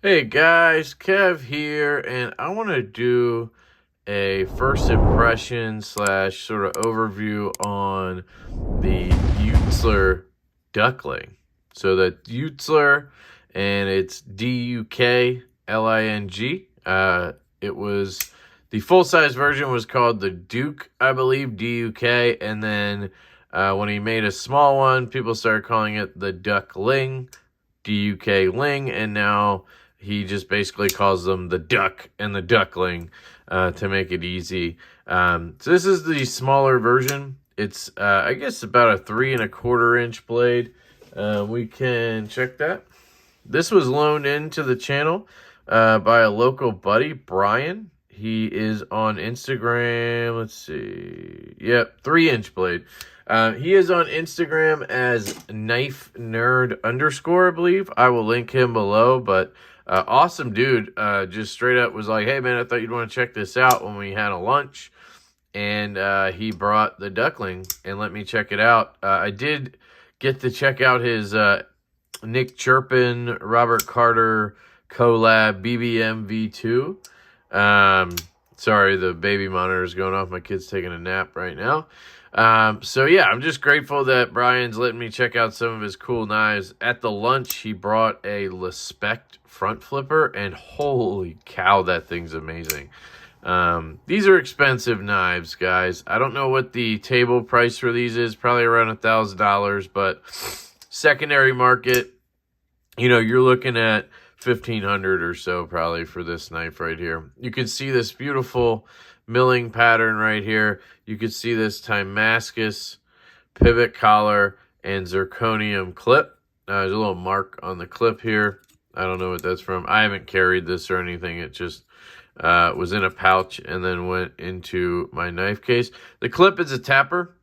Hey guys, Kev here, and I want to do a first impression slash sort of overview on the Eutsler DUKling. So that Eutsler, and it's DUKling. It was the full size version was called the Duke, I believe, DUK, and then when he made a small one, people started calling it the DUKling, DUKling, and now he just basically calls them the Duck and the DUKling to make it easy. So this is the smaller version. It's I guess about a 3¼ inch blade. We can check that. This was loaned into the channel by a local buddy, Brian. He is on Instagram. Let's see. Yep, 3-inch blade. He is on Instagram as knife nerd _ I believe. I will link him below, but awesome dude. Just straight up was like, hey man, I thought you'd want to check this out when we had a lunch. And he brought the DUKling and let me check it out. I did get to check out his Nick Chirpin, Robert Carter collab BBM V2. Sorry, the baby monitor is going off. My kid's taking a nap right now. So yeah, I'm just grateful that Brian's letting me check out some of his cool knives. At the lunch, he brought a Lespect front flipper, and holy cow, that thing's amazing. These are expensive knives, guys. I don't know what the table price for these is, probably around $1,000, but secondary market, you know, you're looking at $1,500 or so probably for this knife right here. You can see this beautiful milling pattern right here. You can see this Damascus pivot collar and zirconium clip. There's a little mark on the clip here. I don't know what that's from. I haven't carried this or anything. It just was in a pouch and then went into my knife case. The clip is a tapper,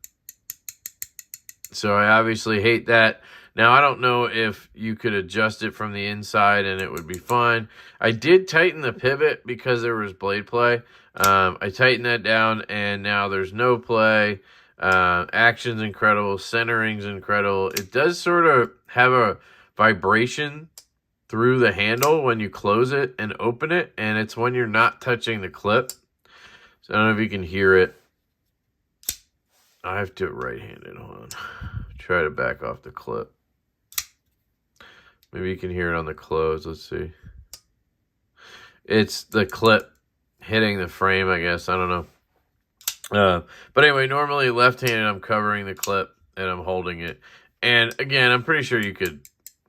so I obviously hate that. Now, I don't know if you could adjust it from the inside and it would be fine. I did tighten the pivot because there was blade play. I tightened that down, and now there's no play. Action's incredible. Centering's incredible. It does sort of have a vibration through the handle when you close it and open it, and it's when you're not touching the clip. So I don't know if you can hear it. I have to right-handed. Hold on. Try to back off the clip. Maybe you can hear it on the close. Let's see. It's the clip hitting the frame, I guess. I don't know. But anyway, normally left-handed, I'm covering the clip and I'm holding it. And again, I'm pretty sure you could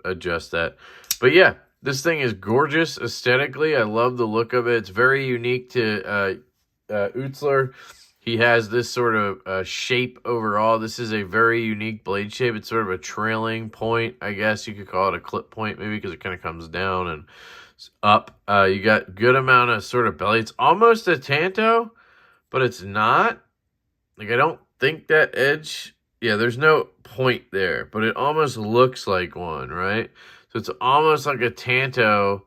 adjust that. But yeah, this thing is gorgeous aesthetically. I love the look of it. It's very unique to Eutsler. He has this sort of shape overall. This is a very unique blade shape. It's sort of a trailing point, I guess you could call it a clip point maybe, because it kind of comes down and up. You got good amount of sort of belly. It's almost a Tanto, but it's not. Like, I don't think that edge, yeah, there's no point there, but it almost looks like one, right? So it's almost like a Tanto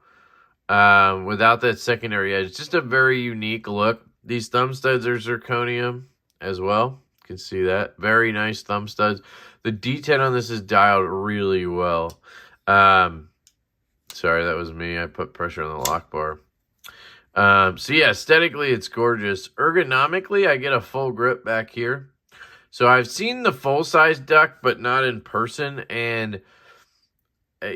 without that secondary edge. Just a very unique look. These thumb studs are zirconium as well. You can see that. Very nice thumb studs. The D10 on this is dialed really well. Sorry, that was me. I put pressure on the lock bar. So yeah, aesthetically, it's gorgeous. Ergonomically, I get a full grip back here. So I've seen the full-size duck, but not in person, and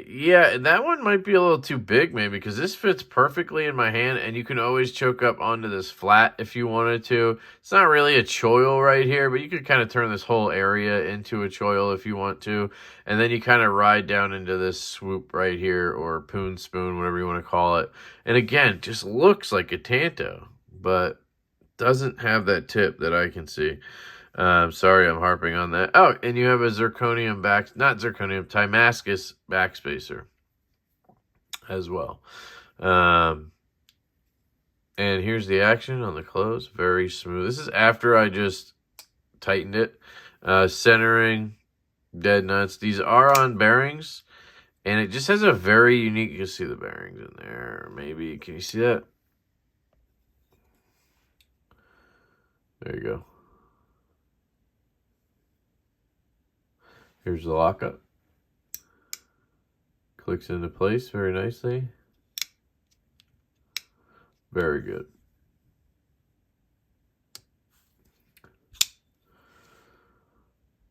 yeah, that one might be a little too big maybe, because this fits perfectly in my hand, and you can always choke up onto this flat if you wanted to. It's not really a choil right here, but you could kind of turn this whole area into a choil if you want to, and then you kind of ride down into this swoop right here, or poon spoon, whatever you want to call it. And again, just looks like a Tanto, but doesn't have that tip that I can see. Sorry, I'm harping on that. Oh, and you have a zirconium Damascus backspacer as well. And here's the action on the close. Very smooth. This is after I just tightened it. Centering, dead nuts. These are on bearings, and it just has a very unique, you can see the bearings in there. Maybe, can you see that? There you go. Here's the lockup. Clicks into place very nicely. Very good.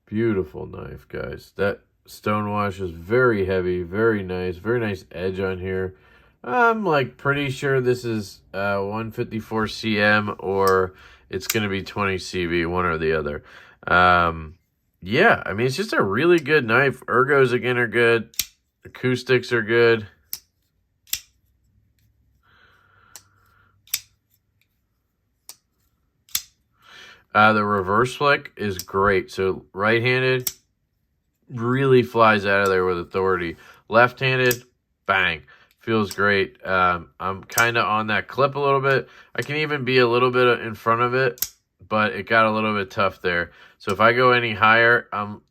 Beautiful knife, guys. That stonewash is very heavy, very nice edge on here. I'm like pretty sure this is 154 cm or it's going to be 20 cv, one or the other. Yeah, I mean, it's just a really good knife. Ergos, again, are good. Acoustics are good. The reverse flick is great. So right-handed, really flies out of there with authority. Left-handed, bang. Feels great. I'm kind of on that clip a little bit. I can even be a little bit in front of it, but it got a little bit tough there. So if I go any higher,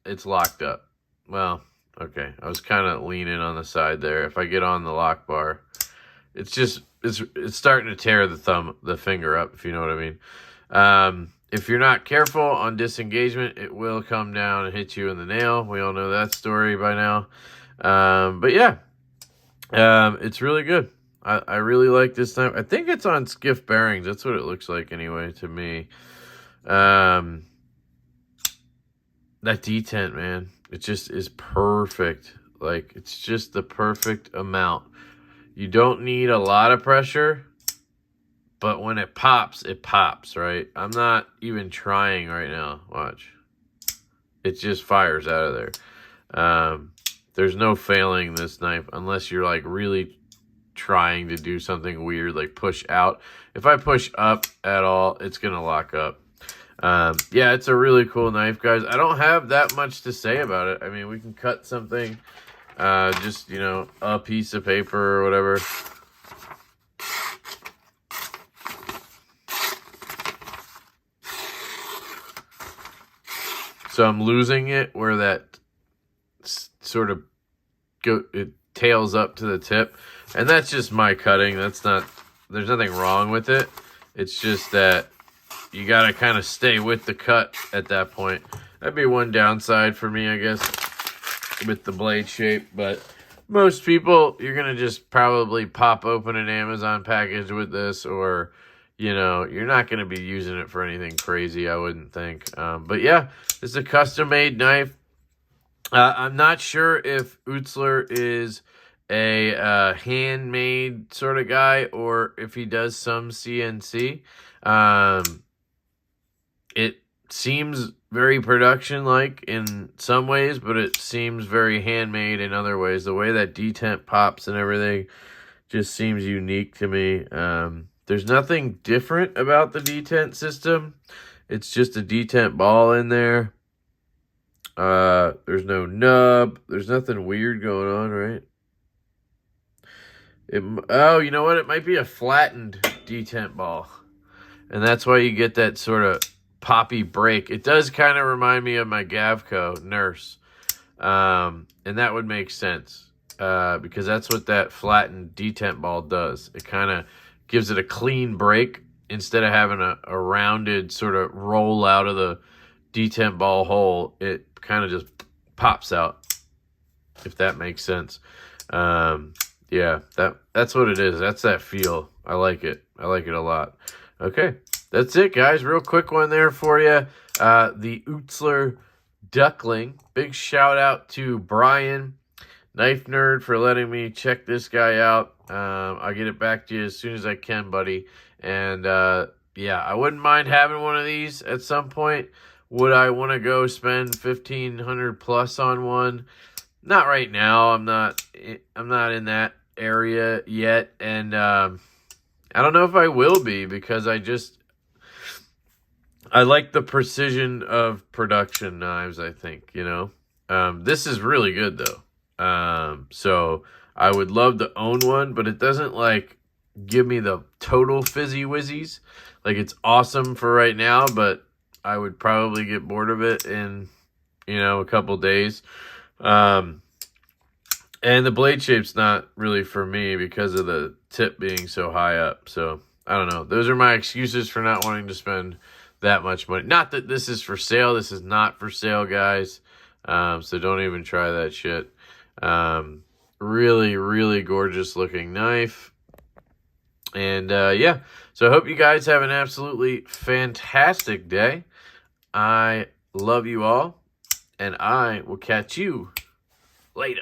it's locked up. Well, okay. I was kind of leaning on the side there. If I get on the lock bar, it's starting to tear the finger up, if you know what I mean. If you're not careful on disengagement, it will come down and hit you in the nail. We all know that story by now. But yeah, it's really good. I really like this knife. I think it's on skiff bearings. That's what it looks like anyway to me. That detent, man, it just is perfect. Like, it's just the perfect amount. You don't need a lot of pressure, but when it pops, right? I'm not even trying right now. Watch. It just fires out of there. There's no failing this knife unless you're like really trying to do something weird, like push out. If I push up at all, it's going to lock up. Yeah, it's a really cool knife, guys. I don't have that much to say about it. I mean, we can cut something, just, you know, a piece of paper or whatever. So I'm losing it where that sort of it tails up to the tip. And that's just my cutting. There's nothing wrong with it. It's just that you got to kind of stay with the cut at that point. That'd be one downside for me, I guess, with the blade shape. But most people, you're going to just probably pop open an Amazon package with this, or, you know, you're not going to be using it for anything crazy, I wouldn't think. But yeah, this is a custom-made knife. I'm not sure if Eutsler is a handmade sort of guy or if he does some CNC. It seems very production-like in some ways, but it seems very handmade in other ways. The way that detent pops and everything just seems unique to me. There's nothing different about the detent system. It's just a detent ball in there. There's no nub. There's nothing weird going on, right? Oh, you know what? It might be a flattened detent ball. And that's why you get that sort of poppy break. It does kind of remind me of my Gavco Nurse. And that would make sense. Because that's what that flattened detent ball does. It kind of gives it a clean break instead of having a rounded sort of roll out of the detent ball hole. It kind of just pops out, if that makes sense. Yeah, that's what it is. That's that feel. I like it. I like it a lot. Okay, that's it, guys. Real quick one there for you. The Eutsler DUKling. Big shout out to Brian, Knife Nerd, for letting me check this guy out. I'll get it back to you as soon as I can, buddy. And yeah, I wouldn't mind having one of these at some point. Would I want to go spend $1,500 plus on one? Not right now. I'm not in that area yet, and I don't know if I will be, because I like the precision of production knives. I think, you know, this is really good though. So I would love to own one, but it doesn't like give me the total fizzy wizzies. Like, it's awesome for right now, but I would probably get bored of it in, you know, a couple days. And the blade shape's not really for me because of the tip being so high up. So, I don't know. Those are my excuses for not wanting to spend that much money. Not that this is for sale. This is not for sale, guys. So don't even try that shit. Really, really gorgeous looking knife. And yeah, so I hope you guys have an absolutely fantastic day. I love you all, and I will catch you later.